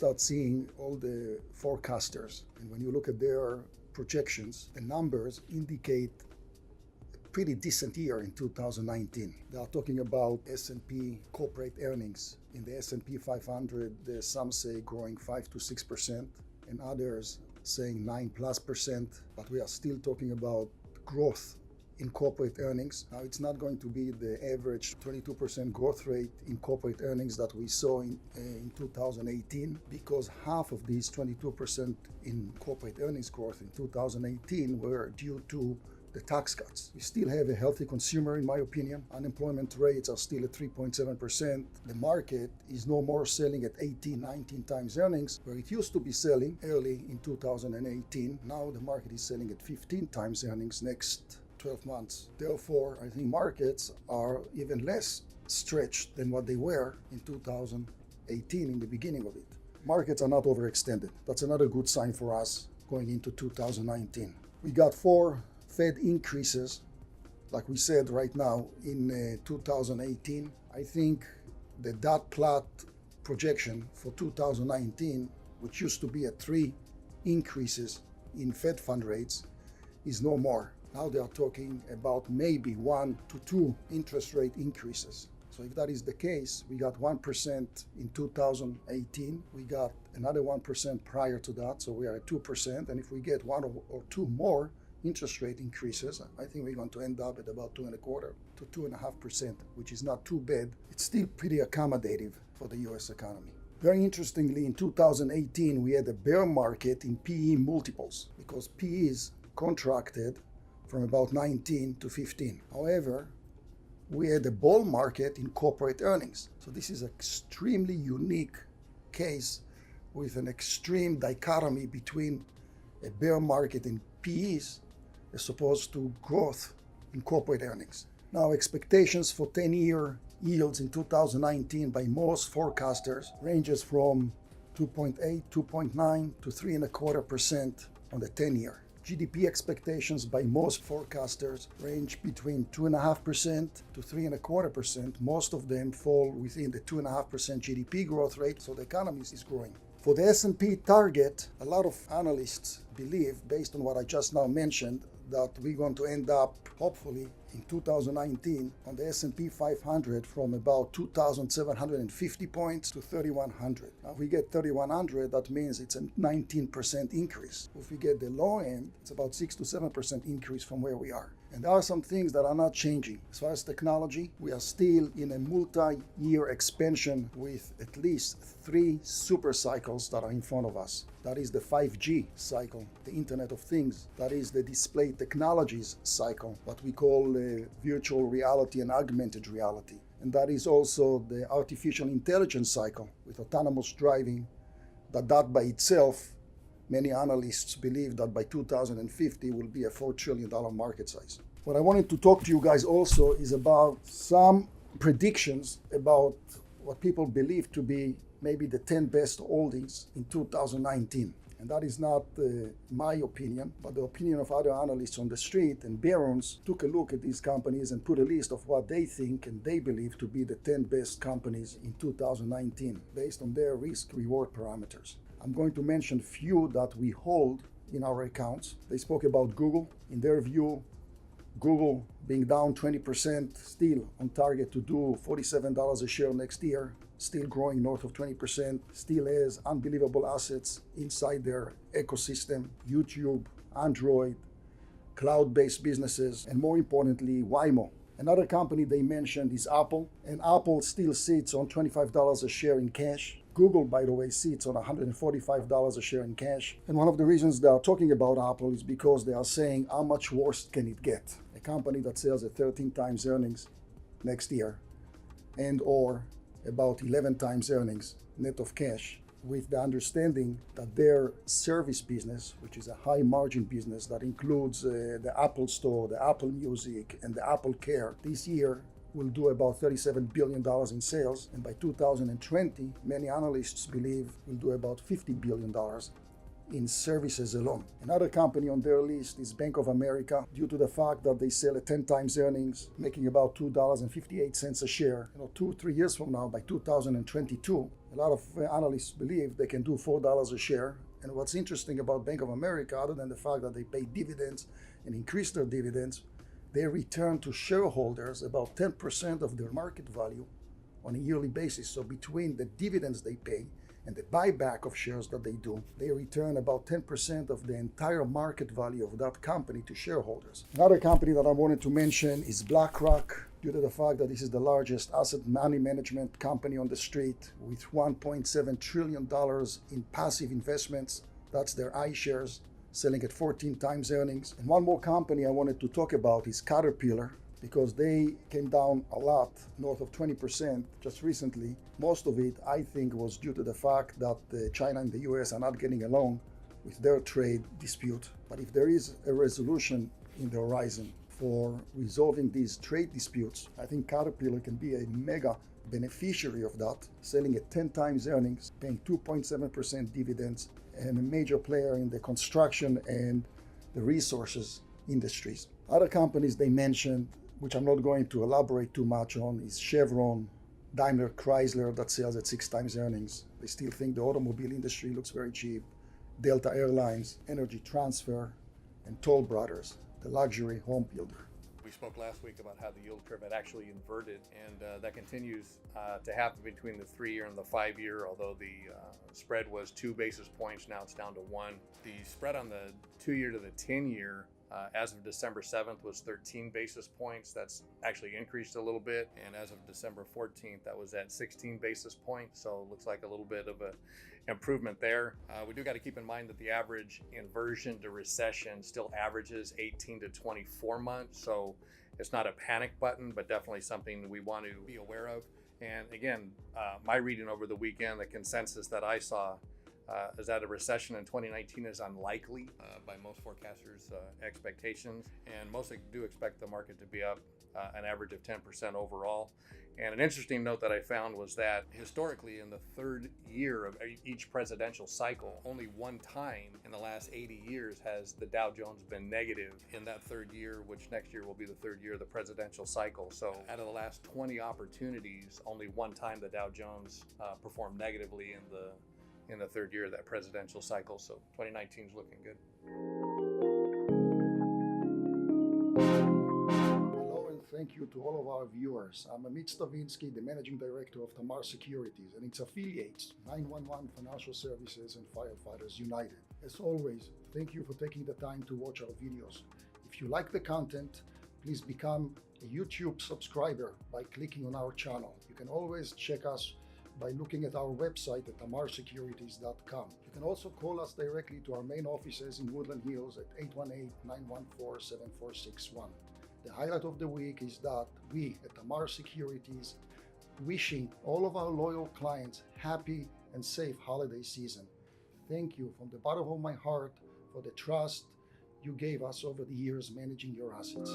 start seeing all the forecasters, and when you look at their projections, the numbers indicate a pretty decent year in 2019. They are talking about S&P corporate earnings. In the S&P 500, some say growing 5 to 6%, and others saying 9+%, but we are still talking about growth in corporate earnings. Now, it's not going to be the average 22% growth rate in corporate earnings that we saw in 2018, because half of these 22% in corporate earnings growth in 2018 were due to the tax cuts. We still have a healthy consumer, in my opinion. Unemployment rates are still at 3.7%. The market is no more selling at 18, 19 times earnings, where it used to be selling early in 2018. Now the market is selling at 15 times earnings next 12 months. Therefore, I think markets are even less stretched than what they were in 2018 in the beginning of it. Markets are not overextended. That's another good sign for us going into 2019. We got 4 Fed increases, like we said right now, in 2018. I think the dot plot projection for 2019, which used to be at 3 increases in Fed fund rates, is no more. Now they are talking about maybe 1 to 2 interest rate increases. So if that is the case, we got 1% in 2018. We got another 1% prior to that, so we are at 2%. And if we get 1 or 2 more interest rate increases, I think we're going to end up at about 2.25% to 2.5%, which is not too bad. It's still pretty accommodative for the US economy. Very interestingly, in 2018, we had a bear market in PE multiples because PEs contracted from about 19 to 15. However, we had a bull market in corporate earnings. So this is an extremely unique case with an extreme dichotomy between a bear market in PEs as opposed to growth in corporate earnings. Now, expectations for 10-year yields in 2019 by most forecasters ranges from 2.8, 2.9 to 3.25% on the 10-year. GDP expectations by most forecasters range between 2.5% to 3.25%. Most of them fall within the 2.5% GDP growth rate, so the economy is growing. For the S&P target, a lot of analysts believe, based on what I just now mentioned, that we're going to end up, hopefully, in 2019 on the S&P 500 from about 2,750 points to 3,100. Now, if we get 3,100, that means it's a 19% increase. If we get the low end, it's about 6 to 7% increase from where we are. And there are some things that are not changing. As far as technology, we are still in a multi-year expansion with at least 3 super cycles that are in front of us. That is the 5G cycle, the Internet of Things. That is the display technologies cycle, what we call virtual reality and augmented reality. And that is also the artificial intelligence cycle with autonomous driving, that by itself, many analysts believe that by 2050 will be a $4 trillion market size. What I wanted to talk to you guys also is about some predictions about what people believe to be maybe the 10 best holdings in 2019. And that is not my opinion, but the opinion of other analysts on the street. And Barron's took a look at these companies and put a list of what they think and they believe to be the 10 best companies in 2019 based on their risk-reward parameters. I'm going to mention a few that we hold in our accounts. They spoke about Google. In their view, Google being down 20%, still on target to do $47 a share next year, still growing north of 20%, still has unbelievable assets inside their ecosystem, YouTube, Android, cloud-based businesses, and more importantly, Waymo. Another company they mentioned is Apple, and Apple still sits on $25 a share in cash. Google, by the way, sits on $145 a share in cash. And one of the reasons they are talking about Apple is because they are saying, how much worse can it get? A company that sells at 13 times earnings next year and or about 11 times earnings net of cash, with the understanding that their service business, which is a high margin business that includes the Apple Store, the Apple Music, and the Apple Care, this year will do about $37 billion in sales. And by 2020, many analysts believe will do about $50 billion in services alone. Another company on their list is Bank of America, due to the fact that they sell at 10 times earnings, making about $2.58 a share. 2-3 years from now, by 2022, a lot of analysts believe they can do $4 a share. And what's interesting about Bank of America, other than the fact that they pay dividends and increase their dividends, they return to shareholders about 10% of their market value on a yearly basis. So between the dividends they pay and the buyback of shares that they do, they return about 10% of the entire market value of that company to shareholders. Another company that I wanted to mention is Blackrock, due to the fact that this is the largest asset money management company on the street with $1.7 trillion in passive investments. That's their iShares, selling at 14 times earnings. And one more company I wanted to talk about is Caterpillar, because they came down a lot, north of 20% just recently. Most of it, I think, was due to the fact that China and the US are not getting along with their trade dispute. But if there is a resolution in the horizon for resolving these trade disputes, I think Caterpillar can be a mega beneficiary of that, selling at 10 times earnings, paying 2.7% dividends, and a major player in the construction and the resources industries. Other companies they mentioned, which I'm not going to elaborate too much on, is Chevron, Daimler Chrysler, that sells at 6 times earnings. They still think the automobile industry looks very cheap. Delta Airlines, Energy Transfer, and Toll Brothers, the luxury home builder. We spoke last week about how the yield curve had actually inverted, and that continues to happen between the 3-year and the 5-year, although the spread was 2 basis points, now it's down to 1. The spread on the 2-year to the 10-year as of December 7th was 13 basis points. That's actually increased a little bit. And as of December 14th, that was at 16 basis points. So it looks like a little bit of a improvement there. We do got to keep in mind that the average inversion to recession still averages 18 to 24 months. So it's not a panic button, but definitely something we want to be aware of. And again, my reading over the weekend, the consensus that I saw is that a recession in 2019 is unlikely by most forecasters' expectations, and most do expect the market to be up an average of 10% overall. And an interesting note that I found was that historically in the 3rd year of each presidential cycle, only one time in the last 80 years has the Dow Jones been negative in that 3rd year, which next year will be the 3rd year of the presidential cycle. So out of the last 20 opportunities, only one time the Dow Jones performed negatively in the 3rd year of that presidential cycle. So 2019 is looking good. Hello and thank you to all of our viewers. I'm Amit Stavinsky, the Managing Director of Tamar Securities and its affiliates, 911 Financial Services and Firefighters United. As always, thank you for taking the time to watch our videos. If you like the content, please become a YouTube subscriber by clicking on our channel. You can always check us by looking at our website at tamarsecurities.com. You can also call us directly to our main offices in Woodland Hills at 818-914-7461. The highlight of the week is that we at Tamar Securities wishing all of our loyal clients happy and safe holiday season. Thank you from the bottom of my heart for the trust you gave us over the years managing your assets.